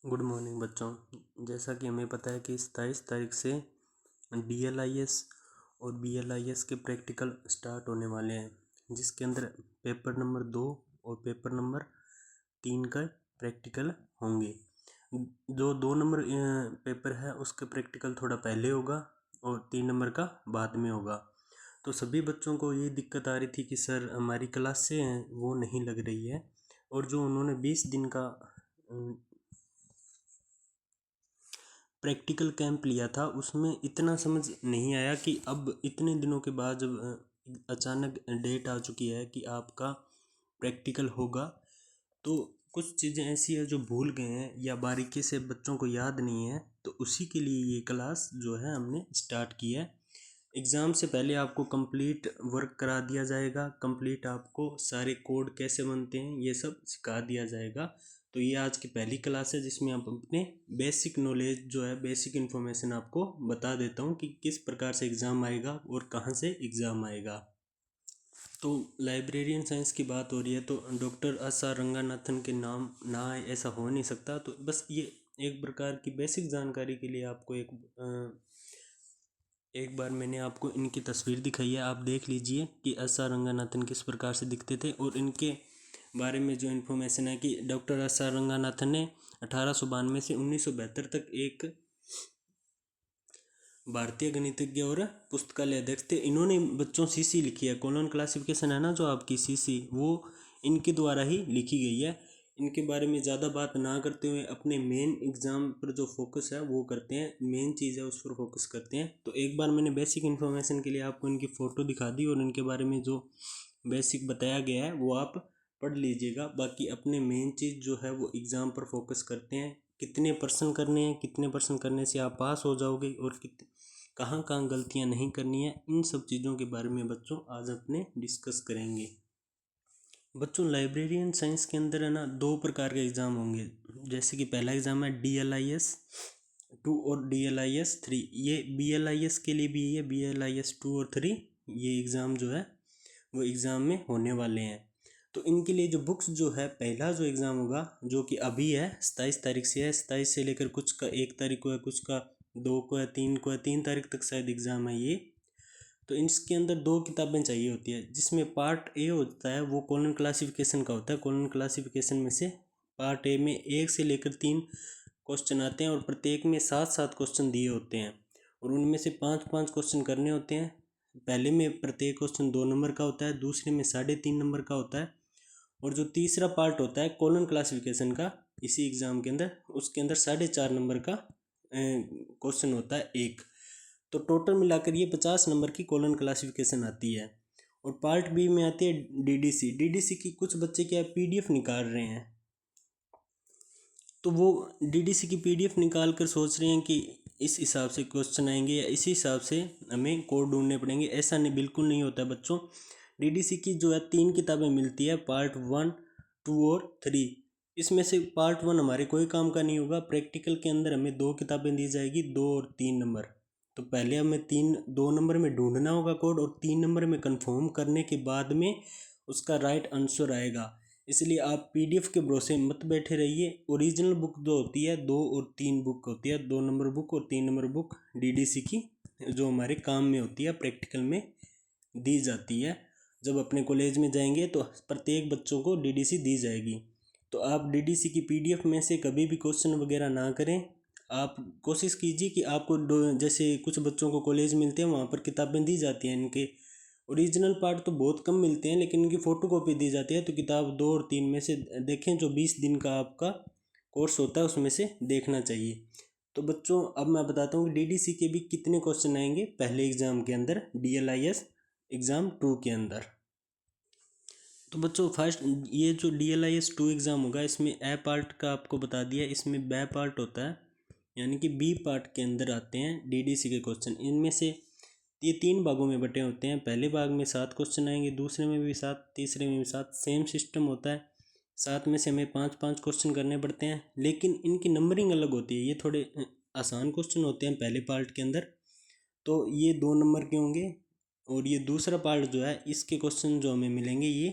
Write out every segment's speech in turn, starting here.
Good morning बच्चों। जैसा कि हमें पता है कि 27 तारीख से DLIS और BLIS के प्रैक्टिकल स्टार्ट होने वाले हैं, जिसके अंदर पेपर नंबर 2 और पेपर नंबर 3 का प्रैक्टिकल होंगे। जो 2 नंबर पेपर है उसका प्रैक्टिकल थोड़ा पहले होगा और 3 नंबर का बाद में होगा। तो सभी बच्चों को ये दिक्कत आ रही थी कि सर हमारी क्लासें वो नहीं लग रही है, और जो उन्होंने 20 दिन का प्रैक्टिकल कैंप लिया था उसमें इतना समझ नहीं आया कि अब इतने दिनों के बाद जब अचानक डेट आ चुकी है कि आपका प्रैक्टिकल होगा, तो कुछ चीज़ें ऐसी है जो भूल गए हैं या बारीकी से बच्चों को याद नहीं है। तो उसी के लिए ये क्लास जो है हमने स्टार्ट की है। एग्ज़ाम से पहले आपको कंप्लीट वर्क करा दिया जाएगा, कंप्लीट आपको सारे कोड कैसे बनते हैं ये सब सिखा दिया जाएगा। तो ये आज की पहली क्लास है जिसमें आप अपने बेसिक नॉलेज जो है, बेसिक इन्फॉर्मेशन आपको बता देता हूँ कि किस प्रकार से एग्ज़ाम आएगा और कहाँ से एग्ज़ाम आएगा। तो लाइब्रेरियन साइंस की बात हो रही है तो डॉक्टर S.R. रंगानाथन के नाम ना आए ऐसा हो नहीं सकता। तो बस ये एक प्रकार की बेसिक जानकारी के लिए आपको एक बार मैंने आपको इनकी तस्वीर दिखाई है, आप देख लीजिए कि S.R. रंगानाथन किस प्रकार से दिखते थे। और इनके बारे में जो इन्फॉर्मेशन है कि डॉक्टर S.R. रंगानाथन ने 1892 से 1972 तक एक भारतीय गणितज्ञ और पुस्तकालय अध्यक्ष थे। इन्होंने बच्चों सीसी लिखी है, कॉलोन क्लासिफिकेशन है ना जो आपकी सीसी, वो इनके द्वारा ही लिखी गई है। इनके बारे में ज़्यादा बात ना करते हुए अपने मेन एग्ज़ाम पर जो फोकस है वो करते हैं, मेन चीज़ है उस पर फोकस करते हैं। तो एक बार मैंने बेसिक इन्फॉर्मेशन के लिए आपको इनकी फ़ोटो दिखा दी और इनके बारे में जो बेसिक बताया गया है वो आप पढ़ लीजिएगा। बाकी अपने मेन चीज़ जो है वो एग्ज़ाम पर फोकस करते हैं, कितने परसेंट करने हैं, कितने परसेंट करने से आप पास हो जाओगे और कहाँ कहाँ गलतियाँ नहीं करनी है, इन सब चीज़ों के बारे में बच्चों आज अपने डिस्कस करेंगे। बच्चों लाइब्रेरियन साइंस के अंदर है ना 2 प्रकार के एग्ज़ाम होंगे। जैसे कि पहला एग्ज़ाम है DLIS 2 और DLIS 3। ये BLIS के लिए भी है, BLIS 2 और 3 ये एग्ज़ाम जो है वो एग्ज़ाम में होने वाले हैं। तो इनके लिए जो बुक्स जो है, पहला जो एग्ज़ाम होगा जो कि अभी है 27 तारीख से है, 27 से लेकर कुछ का 1 तारीख को है, कुछ का 2 को है, 3 को है, 3 तारीख तक शायद एग्ज़ाम है ये। तो इसके अंदर 2 किताबें चाहिए होती है, जिसमें पार्ट ए होता है वो कॉलम क्लासिफिकेशन का होता है। कॉलम क्लासिफिकेशन में से पार्ट ए में 1 से लेकर 3 क्वेश्चन आते हैं और प्रत्येक में 7-7 क्वेश्चन दिए होते हैं और उनमें से 5-5 क्वेश्चन करने होते हैं। पहले में प्रत्येक क्वेश्चन 2 नंबर का होता है, दूसरे में 3.5 नंबर का होता है, और जो तीसरा पार्ट होता है कॉलम क्लासिफिकेशन का इसी एग्ज़ाम के अंदर, उसके अंदर 4.5 नंबर का क्वेश्चन होता है एक। तो टोटल मिलाकर ये 50 नंबर की कॉलम क्लासिफिकेशन आती है। और पार्ट बी में आती है DDC की कुछ बच्चे क्या PDF निकाल रहे हैं, तो वो DDC की PDF निकाल कर सोच रहे हैं कि इस हिसाब से क्वेश्चन आएंगे या इसी हिसाब से हमें कोड ढूंढने पड़ेंगे। ऐसा नहीं, बिल्कुल नहीं होता है बच्चों। DDC की जो है 3 किताबें मिलती है, पार्ट 1, 2 और 3। इसमें से पार्ट 1 हमारे कोई काम का नहीं होगा। प्रैक्टिकल के अंदर हमें 2 किताबें दी जाएगी, 2 और 3 नंबर। तो पहले हमें 2 नंबर में ढूंढना होगा कोड और 3 नंबर में कंफर्म करने के बाद में उसका राइट आंसर आएगा। इसलिए आप PDF के भरोसे मत बैठे रहिए। ओरिजिनल बुक जो होती है 2 और 3 बुक होती है, 2 नंबर बुक और 3 नंबर बुक DDC की, जो हमारे काम में होती है, प्रैक्टिकल में दी जाती है। जब अपने कॉलेज में जाएंगे तो प्रत्येक बच्चों को DDC दी जाएगी। तो आप DDC की PDF में से कभी भी क्वेश्चन वगैरह ना करें। आप कोशिश कीजिए कि आपको जैसे कुछ बच्चों को कॉलेज मिलते हैं वहाँ पर किताबें दी जाती हैं, इनके ओरिजिनल पार्ट तो बहुत कम मिलते हैं लेकिन इनकी फ़ोटो कॉपी दी जाती है। तो किताब 2 और 3 में से देखें, जो 20 दिन का आपका कोर्स होता है उसमें से देखना चाहिए। तो बच्चों अब मैं बताता हूँ कि DDC के भी कितने क्वेश्चन आएंगे पहले एग्ज़ाम के अंदर, DLIS एग्ज़ाम 2 के अंदर। तो बच्चों फर्स्ट ये जो DLIS 2 एग्ज़ाम होगा इसमें ए पार्ट का आपको बता दिया, इसमें बी पार्ट होता है, यानी कि बी पार्ट के अंदर आते हैं DDC के क्वेश्चन। इनमें से ये 3 भागों में बटे होते हैं। पहले भाग में 7 क्वेश्चन आएंगे, दूसरे में भी 7, तीसरे में भी 7। सेम सिस्टम होता है, 7 में से हमें 5-5 क्वेश्चन करने पड़ते हैं, लेकिन इनकी नंबरिंग अलग होती है। ये थोड़े आसान क्वेश्चन होते हैं पहले पार्ट के अंदर, तो ये 2 नंबर के होंगे। और ये दूसरा पार्ट जो है इसके क्वेश्चन जो हमें मिलेंगे ये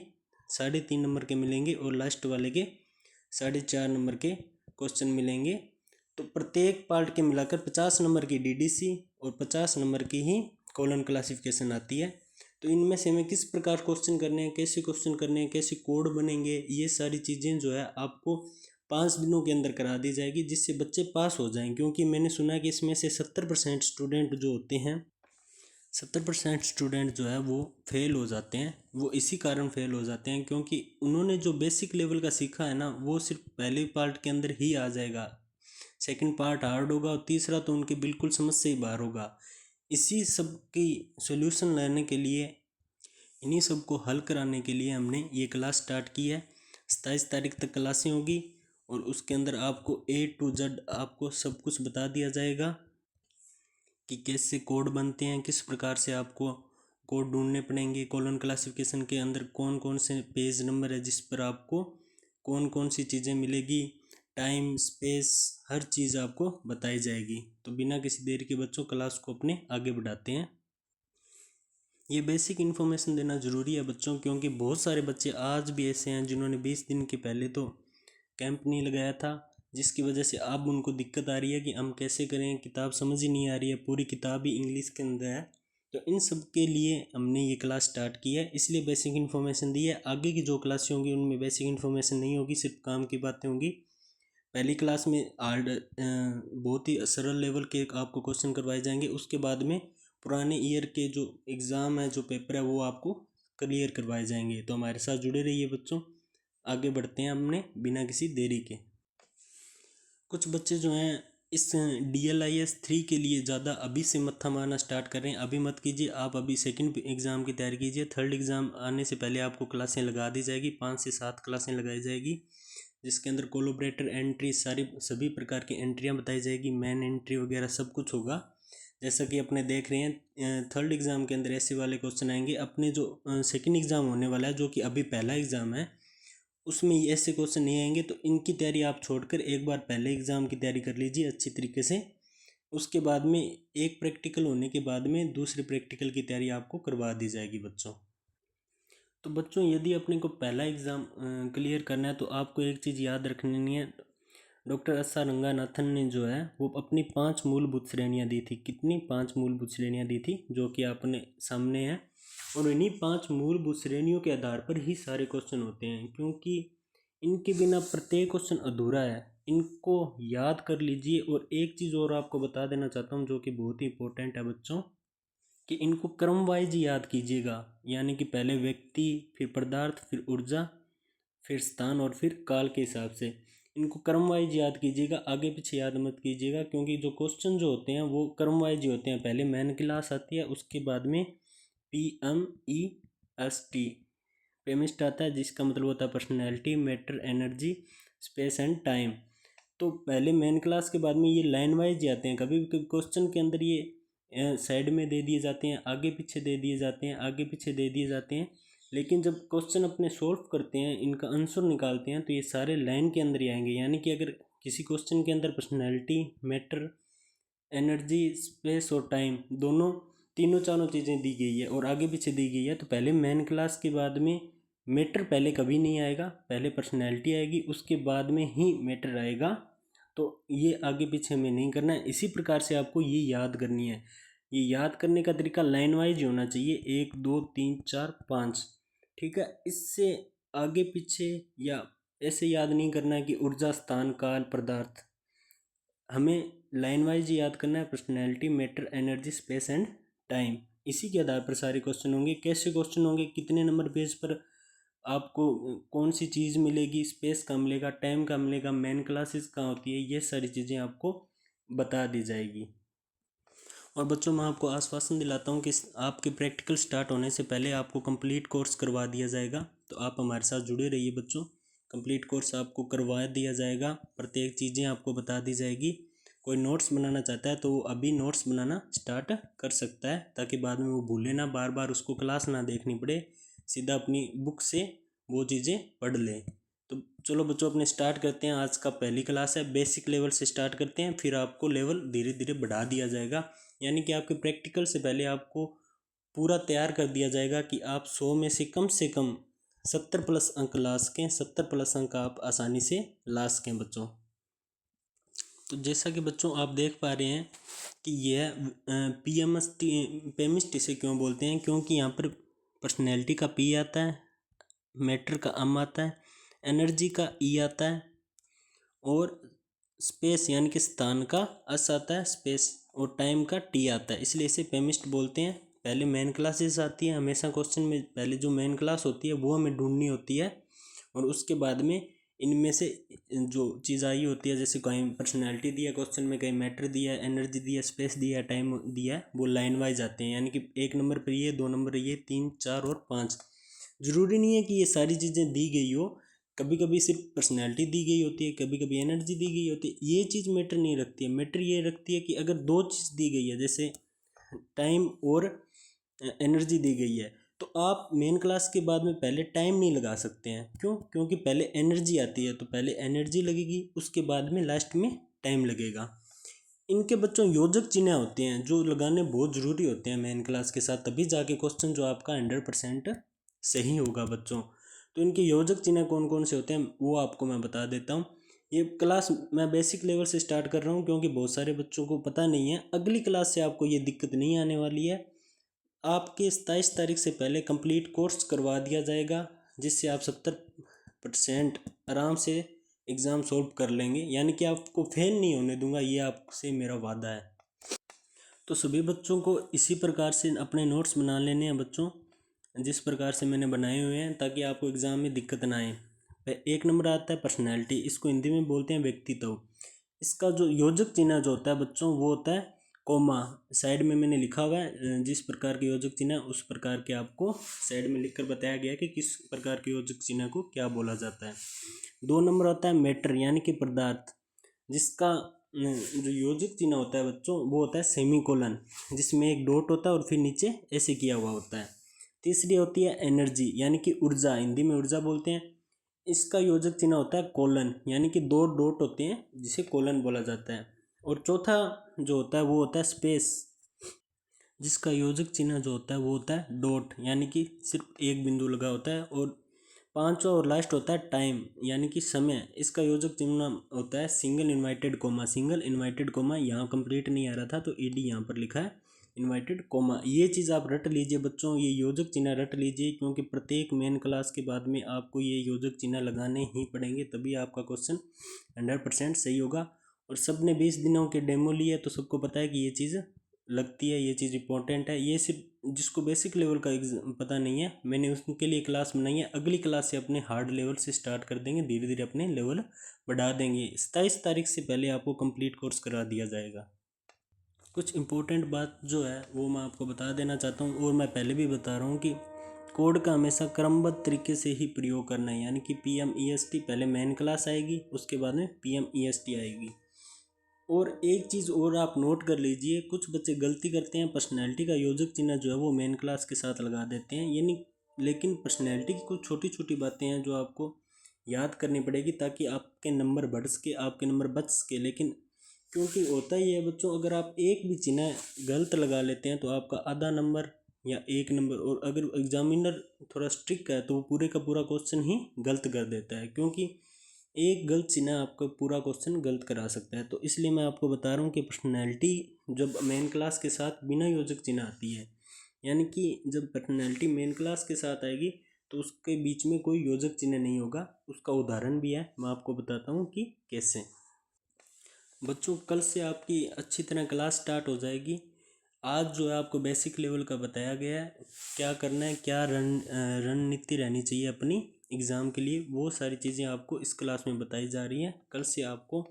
3.5 नंबर के मिलेंगे और लास्ट वाले के 4.5 नंबर के क्वेश्चन मिलेंगे। तो प्रत्येक पार्ट के मिलाकर 50 नंबर की डीडीसी और 50 नंबर की ही कॉलम क्लासिफिकेशन आती है। तो इनमें से हमें किस प्रकार क्वेश्चन करने हैं, कैसे क्वेश्चन करने हैं, कैसे कोड बनेंगे, ये सारी चीज़ें जो है आपको 5 दिनों के अंदर करा दी जाएगी, जिससे बच्चे पास हो जाएं। क्योंकि मैंने सुना है कि इसमें से 70% स्टूडेंट जो होते हैं, 70% स्टूडेंट जो है वो फेल हो जाते हैं। वो इसी कारण फेल हो जाते हैं क्योंकि उन्होंने जो बेसिक लेवल का सीखा है ना, वो सिर्फ पहले पार्ट के अंदर ही आ जाएगा। सेकंड पार्ट हार्ड होगा और तीसरा तो उनकी बिल्कुल समझ से ही बाहर होगा। इसी सब की सॉल्यूशन लाने के लिए, इन्हीं सब को हल कराने के लिए हमने ये क्लास स्टार्ट की है। 27 तारीख तक क्लासें होगी और उसके अंदर आपको A to Z आपको सब कुछ बता दिया जाएगा कि कैसे कोड बनते हैं, किस प्रकार से आपको कोड ढूंढने पड़ेंगे। कॉलम क्लासिफिकेशन के अंदर कौन कौन से पेज नंबर है जिस पर आपको कौन कौन सी चीज़ें मिलेगी, टाइम स्पेस हर चीज़ आपको बताई जाएगी। तो बिना किसी देरी के बच्चों क्लास को अपने आगे बढ़ाते हैं। ये बेसिक इन्फॉर्मेशन देना ज़रूरी है बच्चों, क्योंकि बहुत सारे बच्चे आज भी ऐसे हैं जिन्होंने 20 दिन के पहले तो कैंप नहीं लगाया था, जिसकी वजह से अब उनको दिक्कत आ रही है कि हम कैसे करें, किताब समझ ही नहीं आ रही है, पूरी किताब ही इंग्लिश के अंदर है। तो इन सब के लिए हमने ये क्लास स्टार्ट की है, इसलिए बेसिक इन्फॉर्मेशन दी है। आगे की जो क्लासें होंगी उनमें बेसिक इन्फॉर्मेशन नहीं होगी, सिर्फ काम की बातें होंगी। पहली क्लास में हार्ड बहुत ही सरल लेवल के आपको क्वेश्चन करवाए जाएंगे। उसके बाद में पुराने ईयर के जो एग्ज़ाम है, जो पेपर है, वो आपको क्लियर करवाए जाएंगे। तो हमारे साथ जुड़े रहिए बच्चों, आगे बढ़ते हैं हमने बिना किसी देरी के। कुछ बच्चे जो हैं इस DLIS 3 के लिए ज़्यादा अभी से मत्था मारना स्टार्ट कर रहे हैं। अभी मत कीजिए, आप अभी सेकंड एग्ज़ाम की तैयारी कीजिए। थर्ड एग्ज़ाम आने से पहले आपको क्लासें लगा दी जाएगी, 5 से 7 क्लासें लगाई जाएगी, जिसके अंदर कोलोबरेटर एंट्री सभी प्रकार की एंट्रियाँ बताई जाएगी, मेन एंट्री वगैरह सब कुछ होगा। जैसा कि अपने देख रहे हैं थर्ड एग्ज़ाम के अंदर ऐसे वाले क्वेश्चन आएंगे। अपने जो सेकंड एग्ज़ाम होने वाला है, जो कि अभी पहला एग्ज़ाम है, उसमें ऐसे क्वेश्चन नहीं आएंगे। तो इनकी तैयारी आप छोड़कर एक बार पहले एग्ज़ाम की तैयारी कर लीजिए अच्छी तरीके से। उसके बाद में एक प्रैक्टिकल होने के बाद में दूसरे प्रैक्टिकल की तैयारी आपको करवा दी जाएगी बच्चों। तो बच्चों, यदि अपने को पहला एग्ज़ाम क्लियर करना है तो आपको एक चीज़ याद रखनी है। डॉक्टर एस आर रंगानाथन ने जो है वो अपनी 5 मूलभूत श्रेणियाँ दी थी। कितनी? 5 मूलभूत श्रेणियाँ दी थी, जो कि आपने सामने है। और इन्हीं 5 मूलभूत श्रेणियों के आधार पर ही सारे क्वेश्चन होते हैं, क्योंकि इनके बिना प्रत्येक क्वेश्चन अधूरा है। इनको याद कर लीजिए। और एक चीज़ और आपको बता देना चाहता हूँ जो कि बहुत ही इंपॉर्टेंट है बच्चों, कि इनको क्रम वाइज याद कीजिएगा। यानी कि पहले व्यक्ति, फिर पदार्थ, फिर ऊर्जा, फिर स्थान और फिर काल के हिसाब से इनको क्रम वाइज याद कीजिएगा, आगे पीछे याद मत कीजिएगा। क्योंकि जो क्वेश्चन जो होते हैं वो क्रम वाइज ही होते हैं। पहले मेन क्लास आती है, उसके बाद में PMEST पेमिस्ट आता है, जिसका मतलब होता है personality, matter, energy, space and time. तो पहले मेन क्लास के बाद में ये लाइन वाइज आते हैं। कभी भी क्वेश्चन के अंदर ये साइड में दे दिए जाते हैं, आगे पीछे दे दिए जाते हैं, आगे पीछे दे दिए जाते हैं। लेकिन जब क्वेश्चन अपने सॉल्व करते हैं, इनका आंसर निकालते हैं, तो ये सारे लाइन के अंदर ही आएंगे। यानी कि अगर किसी क्वेश्चन के अंदर पर्सनैलिटी, मैटर, एनर्जी, स्पेस और टाइम तीनों चारों चीज़ें दी गई है और आगे पीछे दी गई है, तो पहले मेन क्लास के बाद में मैटर पहले कभी नहीं आएगा, पहले पर्सनैलिटी आएगी, उसके बाद में ही मैटर आएगा। तो ये आगे पीछे में नहीं करना है। इसी प्रकार से आपको ये याद करनी है। ये याद करने का तरीका लाइन वाइज होना चाहिए, 1 2 3 4 5, ठीक है। इससे आगे पीछे या ऐसे याद नहीं करना है कि ऊर्जा, स्थान, काल, पदार्थ। हमें लाइन वाइज याद करना है, personality, matter, energy, space and time. इसी के आधार पर सारे क्वेश्चन होंगे। कैसे क्वेश्चन होंगे, कितने नंबर पेज पर आपको कौन सी चीज़ मिलेगी, स्पेस कहाँ मिलेगा, टाइम कहाँ मिलेगा, मेन क्लासेस कहाँ होती है, ये सारी चीज़ें आपको बता दी जाएगी। और बच्चों, मैं आपको आश्वासन दिलाता हूँ कि आपके प्रैक्टिकल स्टार्ट होने से पहले आपको कंप्लीट कोर्स करवा दिया जाएगा। तो आप हमारे साथ जुड़े रहिए बच्चों, कंप्लीट कोर्स आपको करवा दिया जाएगा, प्रत्येक चीज़ें आपको बता दी जाएगी। कोई नोट्स बनाना चाहता है तो वो अभी नोट्स बनाना स्टार्ट कर सकता है, ताकि बाद में वो भूले ना, बार बार उसको क्लास ना देखनी पड़े, सीधा अपनी बुक से वो चीज़ें पढ़ ले। तो चलो बच्चों, अपने स्टार्ट करते हैं। आज का पहली क्लास है, बेसिक लेवल से स्टार्ट करते हैं, फिर आपको लेवल धीरे धीरे बढ़ा दिया जाएगा। यानी कि आपके प्रैक्टिकल से पहले आपको पूरा तैयार कर दिया जाएगा कि आप 100 में से कम 70 प्लस अंक ला सकें, 70 प्लस अंक आप आसानी से ला सकें बच्चों। तो जैसा कि बच्चों आप देख पा रहे हैं कि यह पीएमएसटी पेमिस्ट इसे क्यों बोलते हैं, क्योंकि यहाँ पर पर्सनैलिटी का पी आता है, मैटर का एम आता है, एनर्जी का ई आता है और स्पेस यानी कि स्थान का एस आता है, स्पेस और टाइम का टी आता है, इसलिए इसे पेमिस्ट बोलते हैं। पहले मेन क्लासेस आती है, हमेशा क्वेश्चन में पहले जो मेन क्लास होती है वो हमें ढूंढनी होती है और उसके बाद में इनमें से जो चीज़ आई होती है, जैसे कहीं पर्सनैलिटी दिया क्वेश्चन में, कहीं मैटर दिया है, एनर्जी दिया, स्पेस दिया, टाइम दिया है, वो लाइन वाइज आते हैं, यानी कि 1 नंबर पर ये, 2 नंबर ये, 3, 4 और 5। ज़रूरी नहीं है कि ये सारी चीज़ें दी गई हो, कभी कभी सिर्फ पर्सनैलिटी दी गई होती है, कभी कभी एनर्जी दी गई होती है, ये चीज़ मैटर नहीं रखती है। मैटर ये रखती है कि अगर दो चीज़ दी गई है, जैसे टाइम और एनर्जी दी गई है, तो आप मेन क्लास के बाद में पहले टाइम नहीं लगा सकते हैं। क्यों? क्योंकि पहले एनर्जी आती है, तो पहले एनर्जी लगेगी, उसके बाद में लास्ट में टाइम लगेगा। इनके बच्चों योजक चिन्ह होते हैं जो लगाने बहुत ज़रूरी होते हैं मेन क्लास के साथ, तभी जाके क्वेश्चन जो आपका 100% सही होगा बच्चों। तो इनके योजक चिन्ह कौन कौन से होते हैं वो आपको मैं बता देता हूँ। ये क्लास मैं बेसिक लेवल से स्टार्ट कर रहा हूँ क्योंकि बहुत सारे बच्चों को पता नहीं है। अगली क्लास से आपको ये दिक्कत नहीं आने वाली है। आपके 27 तारीख से पहले कंप्लीट कोर्स करवा दिया जाएगा, जिससे आप 70% आराम से एग्ज़ाम सॉल्व कर लेंगे, यानी कि आपको फेल नहीं होने दूंगा, ये आपसे मेरा वादा है। तो सभी बच्चों को इसी प्रकार से अपने नोट्स बना लेने हैं बच्चों, जिस प्रकार से मैंने बनाए हुए हैं, ताकि आपको एग्ज़ाम में दिक्कत ना आए। 1 नंबर आता है पर्सनैलिटी, इसको हिंदी में बोलते हैं व्यक्तित्व। इसका जो योजक चिन्ह जो होता है बच्चों वो होता है कोमा। साइड में मैंने लिखा हुआ है, जिस प्रकार के योजक चिन्ह उस प्रकार के आपको साइड में लिखकर बताया गया कि किस प्रकार के योजक चिन्ह को क्या बोला जाता है। 2 नंबर होता है मैटर यानी कि पदार्थ, जिसका जो योजक चिन्ह होता है बच्चों वो होता है सेमीकोलन, जिसमें एक डॉट होता है और फिर नीचे ऐसे किया हुआ होता है। तीसरी होती है एनर्जी यानी कि ऊर्जा, हिंदी में ऊर्जा बोलते हैं। इसका योजक चिन्ह होता है कोलन, यानी कि 2 डॉट होते हैं जिसे कोलन बोला जाता है। और चौथा जो होता है वो होता है स्पेस, जिसका योजक चिन्ह जो होता है वो होता है डॉट, यानी कि सिर्फ एक बिंदु लगा होता है। और पांचवा और लास्ट होता है टाइम यानी कि समय, इसका योजक चिन्ह होता है single inverted comma. Single inverted comma यहाँ कंप्लीट नहीं आ रहा था तो ईडी यहाँ पर लिखा है, इन्वाइटेड कोमा। ये चीज़ आप रट लीजिए बच्चों, ये योजक चिन्ह रट लीजिए, क्योंकि प्रत्येक मेन क्लास के बाद में आपको ये योजक चिन्ह लगाने ही पड़ेंगे, तभी आपका क्वेश्चन 100% सही होगा। और सब ने 20 दिनों के डेमो लिए तो सबको पता है कि ये चीज़ लगती है, ये चीज़ इंपॉर्टेंट है। ये सिर्फ जिसको बेसिक लेवल का पता नहीं है, मैंने उसके लिए क्लास बनाई है। अगली क्लास से अपने हार्ड लेवल से स्टार्ट कर देंगे, धीरे धीरे अपने लेवल बढ़ा देंगे। 27 तारीख से पहले आपको कंप्लीट कोर्स करा दिया जाएगा। कुछ इम्पोर्टेंट बात जो है वो मैं आपको बता देना चाहता हूँ, और मैं पहले भी बता रहा हूँ कि कोड का हमेशा क्रमबद्ध तरीके से ही प्रयोग करना है, यानी कि PMEST पहले मेन क्लास आएगी, उसके बाद में PMEST आएगी। और एक चीज़ और आप नोट कर लीजिए, कुछ बच्चे गलती करते हैं, पर्सनैलिटी का योजक चिन्ह जो है वो मेन क्लास के साथ लगा देते हैं, यानी लेकिन पर्सनैलिटी की कुछ छोटी छोटी बातें हैं जो आपको याद करनी पड़ेगी ताकि आपके नंबर बढ़ सके, आपके नंबर बच सके। लेकिन क्योंकि होता ही है बच्चों, अगर आप एक भी चिन्ह गलत लगा लेते हैं तो आपका आधा नंबर या 1 नंबर, और अगर एग्जामिनर थोड़ा स्ट्रिक्ट है तो वो पूरे का पूरा क्वेश्चन ही गलत कर देता है, क्योंकि एक गलत चिन्ह आपका पूरा क्वेश्चन गलत करा सकता है। तो इसलिए मैं आपको बता रहा हूँ कि पर्सनैलिटी जब मेन क्लास के साथ बिना योजक चिन्ह आती है, यानी कि जब पर्सनैलिटी मेन क्लास के साथ आएगी तो उसके बीच में कोई योजक चिन्ह नहीं होगा। उसका उदाहरण भी है, मैं आपको बताता हूँ कि कैसे। बच्चों कल से आपकी अच्छी तरह क्लास स्टार्ट हो जाएगी। आज जो है आपको बेसिक लेवल का बताया गया है, क्या करना है, क्या रणनीति रहनी चाहिए अपनी एग्ज़ाम के लिए, वो सारी चीज़ें आपको इस क्लास में बताई जा रही हैं। कल से आपको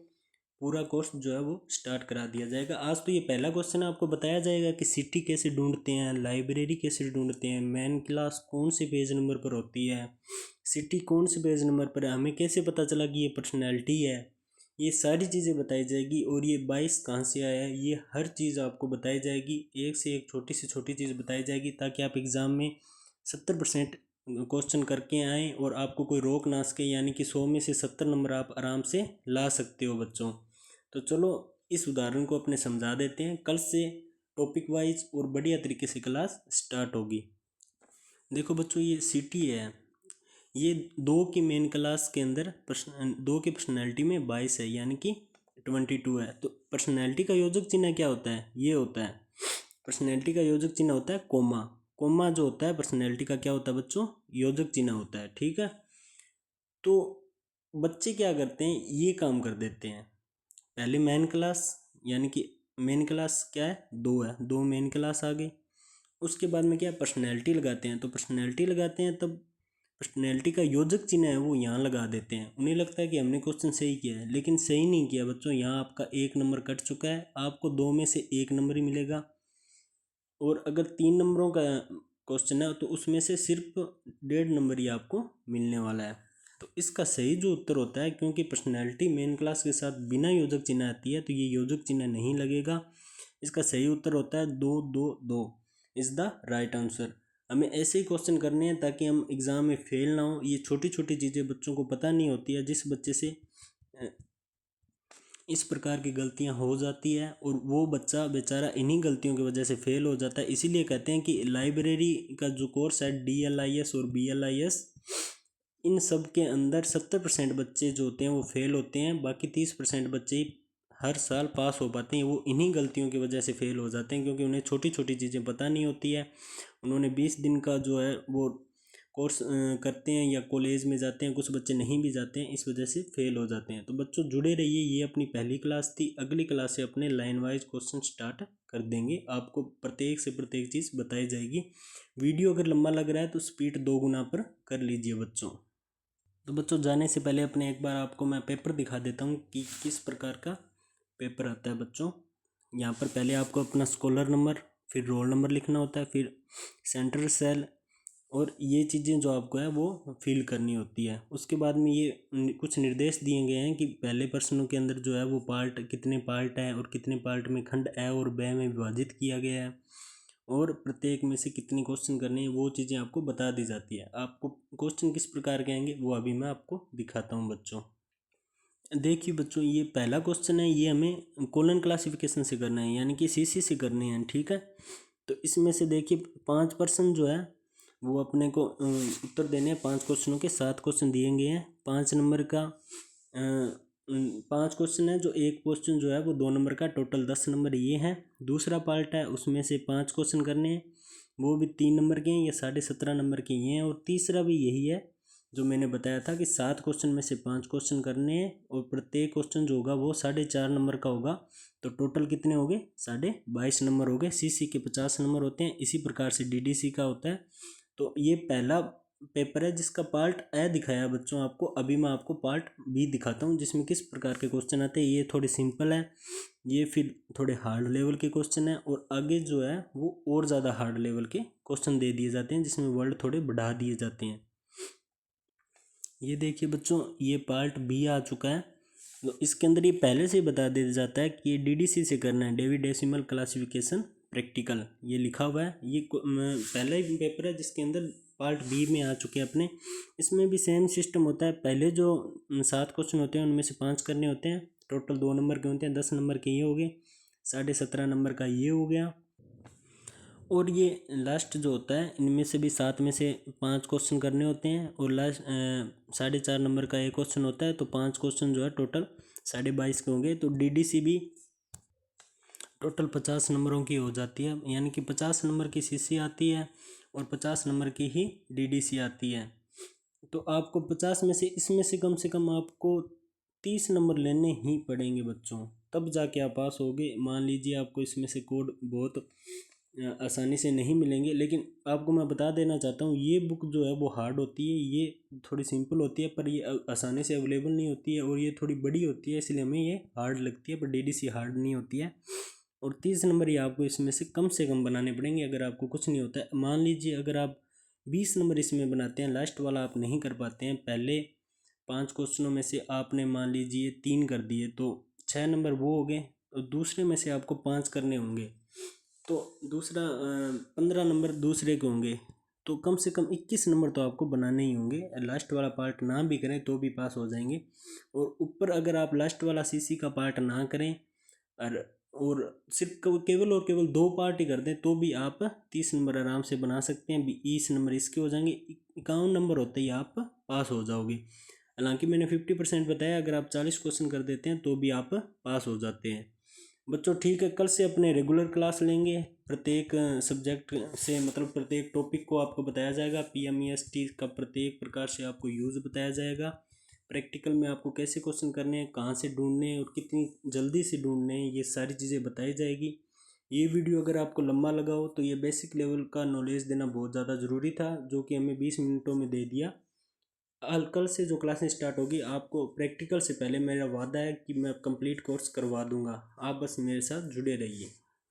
पूरा कोर्स जो है वो स्टार्ट करा दिया जाएगा। आज तो ये पहला क्वेश्चन आपको बताया जाएगा कि सिटी कैसे ढूंढते हैं, लाइब्रेरी कैसे ढूंढते हैं, मेन क्लास कौन से पेज नंबर पर होती है, सिटी कौन से पेज नंबर पर है, हमें कैसे पता चला कि ये पर्सनैलिटी है, ये सारी चीज़ें बताई जाएगी। और ये 22 कहाँ से आया है, ये हर चीज़ आपको बताई जाएगी, एक से एक छोटी से छोटी चीज़ बताई जाएगी, ताकि आप एग्ज़ाम में 70% क्वेश्चन करके आएँ और आपको कोई रोक ना सके, यानी कि 100 में से 70 नंबर आप आराम से ला सकते हो बच्चों। तो चलो इस उदाहरण को अपने समझा देते हैं। कल से टॉपिक वाइज और बढ़िया तरीके से क्लास स्टार्ट होगी। देखो बच्चों, ये सिटी है, ये 2 की मेन क्लास के अंदर 2 की पर्सनैलिटी में 22 है, यानी कि 22 है। तो पर्सनैलिटी का योजक चिन्ह क्या होता है, ये होता है पर्सनैलिटी का योजक चिन्ह होता है कोमा। कोमा जो होता है पर्सनैलिटी का क्या होता है बच्चों, योजक चिन्ह होता है। ठीक है, तो बच्चे क्या करते हैं, ये काम कर देते हैं। पहले मेन क्लास, यानी कि मेन क्लास क्या है, 2 है, 2 मेन क्लास आ गई। उसके बाद में क्या पर्सनैलिटी लगाते हैं, तो पर्सनैलिटी लगाते हैं तब पर्सनैलिटी का योजक चिन्ह है वो यहाँ लगा देते हैं। उन्हें लगता है कि हमने क्वेश्चन सही किया है, लेकिन सही नहीं किया बच्चों। यहाँ आपका 1 नंबर कट चुका है, आपको 2 में से 1 नंबर ही मिलेगा। और अगर 3 नंबरों का क्वेश्चन है तो उसमें से सिर्फ 1.5 नंबर ही आपको मिलने वाला है। तो इसका सही जो उत्तर होता है, क्योंकि पर्सनैलिटी मेन क्लास के साथ बिना योजक चिन्ह आती है तो ये योजक चिन्ह नहीं लगेगा। इसका सही उत्तर होता है 2 2 2 इज़ द राइट आंसर। हमें ऐसे ही क्वेश्चन करने हैं ताकि हम एग्ज़ाम में फेल ना हो। ये छोटी छोटी चीज़ें बच्चों को पता नहीं होती है, जिस बच्चे से इस प्रकार की गलतियां हो जाती है और वो बच्चा बेचारा इन्हीं गलतियों की वजह से फेल हो जाता है। इसीलिए कहते हैं कि लाइब्रेरी का जो कोर्स है DLIS और BLIS, इन सब के अंदर 70% बच्चे जो होते हैं वो फेल होते हैं, बाकी 30% बच्चे ही हर साल पास हो पाते हैं। वो इन्हीं गलतियों की वजह से फेल हो जाते हैं, क्योंकि उन्हें छोटी छोटी चीज़ें पता नहीं होती है। उन्होंने 20 दिन का जो है वो कोर्स करते हैं या कॉलेज में जाते हैं, कुछ बच्चे नहीं भी जाते हैं, इस वजह से फेल हो जाते हैं। तो बच्चों जुड़े रहिए, ये अपनी पहली क्लास थी। अगली क्लास से अपने लाइन वाइज क्वेश्चन स्टार्ट कर देंगे, आपको प्रत्येक से प्रत्येक चीज़ बताई जाएगी। वीडियो अगर लंबा लग रहा है तो स्पीड 2 गुना पर कर लीजिए बच्चों। तो बच्चों जाने से पहले अपने एक बार आपको मैं पेपर दिखा देता हूँ कि किस प्रकार का पेपर आता है बच्चों। यहाँ पर पहले आपको अपना स्कॉलर नंबर, फिर रोल नंबर लिखना होता है, फिर सेंटर सेल, और ये चीज़ें जो आपको है वो फिल करनी होती है। उसके बाद में ये कुछ निर्देश दिए गए हैं कि पहले प्रश्नों के अंदर जो है वो पार्ट, कितने पार्ट हैं और कितने पार्ट में खंड ए और ब में विभाजित किया गया है, और प्रत्येक में से कितने क्वेश्चन करने हैं, वो चीज़ें आपको बता दी जाती है। आपको क्वेश्चन किस प्रकार के आएंगे वो अभी मैं आपको दिखाता हूँ बच्चों। देखिए बच्चों, ये पहला क्वेश्चन है, ये हमें कॉलन क्लासिफिकेशन से करना है, यानी कि CC से करने हैं। ठीक है, तो इसमें से देखिए 5% जो है वो अपने को उत्तर देने हैं। 5 क्वेश्चनों के 7 क्वेश्चन दिए गए हैं। 5 नंबर का 5 क्वेश्चन है, जो एक क्वेश्चन जो है वो 2 नंबर का, टोटल 10 नंबर ये हैं। दूसरा पार्ट है, उसमें से 5 क्वेश्चन करने हैं, वो भी 3 नंबर के हैं, या 17.5 नंबर के ये हैं। और तीसरा भी यही है जो मैंने बताया था कि 7 क्वेश्चन में से 5 क्वेश्चन करने हैं, और प्रत्येक क्वेश्चन जो होगा वो 4.5 नंबर का होगा। तो टोटल कितने हो गए, 22.5 नंबर हो गए। CC के 50 नंबर होते हैं, इसी प्रकार से DDC का होता है। तो ये पहला पेपर है जिसका पार्ट ए दिखाया बच्चों आपको। अभी मैं आपको पार्ट बी दिखाता हूँ, जिसमें किस प्रकार के क्वेश्चन आते हैं। ये थोड़े सिंपल है, ये फिर थोड़े हार्ड लेवल के क्वेश्चन है, और आगे जो है वो और ज़्यादा हार्ड लेवल के क्वेश्चन दे दिए जाते हैं, जिसमें वर्ड थोड़े बढ़ा दिए जाते हैं। ये देखिए बच्चों, ये पार्ट बी आ चुका है। तो इसके अंदर ये पहले से ही बता दिया जाता है कि ये DDC से करना है, डेवी डेसिमल क्लासिफिकेशन प्रैक्टिकल, ये लिखा हुआ है। ये पहला ही पेपर है जिसके अंदर पार्ट बी में आ चुके हैं अपने। इसमें भी सेम सिस्टम होता है। पहले जो 7 क्वेश्चन होते हैं उनमें से 5 करने होते हैं, टोटल 2 नंबर के होते हैं। 10 नंबर के ये हो गए, 17.5 नंबर का ये हो गया, और ये लास्ट जो होता है इनमें से भी 7 में से 5 क्वेश्चन करने होते हैं, और लास्ट 4.5 नंबर का एक क्वेश्चन होता है। तो 5 क्वेश्चन जो है टोटल 22.5 के होंगे। तो DDC भी टोटल 50 नंबरों की हो जाती है, यानी कि 50 नंबर की CC आती है और 50 नंबर की ही DDC आती है। तो आपको 50 में से कम आपको 30 नंबर लेने ही पड़ेंगे बच्चों, तब जाके आप पास होगे। मान लीजिए आपको इसमें से कोड बहुत आसानी से नहीं मिलेंगे, लेकिन आपको मैं बता देना चाहता हूँ ये बुक जो है वो हार्ड होती है। ये थोड़ी सिंपल होती है, पर ये आसानी से अवेलेबल नहीं होती है, और ये थोड़ी बड़ी होती है, इसलिए हमें ये हार्ड लगती है। पर DDC हार्ड नहीं होती है। और 30 नंबर ही आपको इसमें से कम बनाने पड़ेंगे, अगर आपको कुछ नहीं होता है। मान लीजिए अगर आप 20 नंबर इसमें बनाते हैं, लास्ट वाला आप नहीं कर पाते हैं, पहले 5 क्वेश्चनों में से आपने मान लीजिए 3 कर दिए, तो 6 नंबर वो हो गए। तो दूसरे में से आपको 5 करने होंगे, तो दूसरा 15 नंबर दूसरे के होंगे, तो कम से कम 21 नंबर तो आपको बनाने ही होंगे। लास्ट वाला पार्ट ना भी करें तो भी पास हो जाएंगे। और ऊपर अगर आप लास्ट वाला CC का पार्ट ना करें और सिर्फ केवल और केवल 2 पार्ट ही कर दें, तो भी आप 30 नंबर आराम से बना सकते हैं। 20 नंबर इसके हो जाएंगे, 51 नंबर होते ही आप पास हो जाओगे। हालांकि मैंने 50% बताया, अगर आप 40 क्वेश्चन कर देते हैं तो भी आप पास हो जाते हैं बच्चों। ठीक है, कल से अपने रेगुलर क्लास लेंगे, प्रत्येक सब्जेक्ट से मतलब प्रत्येक टॉपिक को आपको बताया जाएगा, PMEST का प्रत्येक प्रकार से आपको यूज़ बताया जाएगा, प्रैक्टिकल में आपको कैसे क्वेश्चन करने हैं, कहाँ से ढूंढने हैं और कितनी जल्दी से ढूंढने हैं, ये सारी चीज़ें बताई जाएगी। ये वीडियो अगर आपको लंबा लगा हो तो ये बेसिक लेवल का नॉलेज देना बहुत ज़्यादा ज़रूरी था, जो कि हमें 20 मिनटों में दे दिया। कल से जो क्लासें स्टार्ट होगी, आपको प्रैक्टिकल से पहले मेरा वादा है कि मैं कंप्लीट कोर्स करवा दूंगा, आप बस मेरे साथ जुड़े रहिए।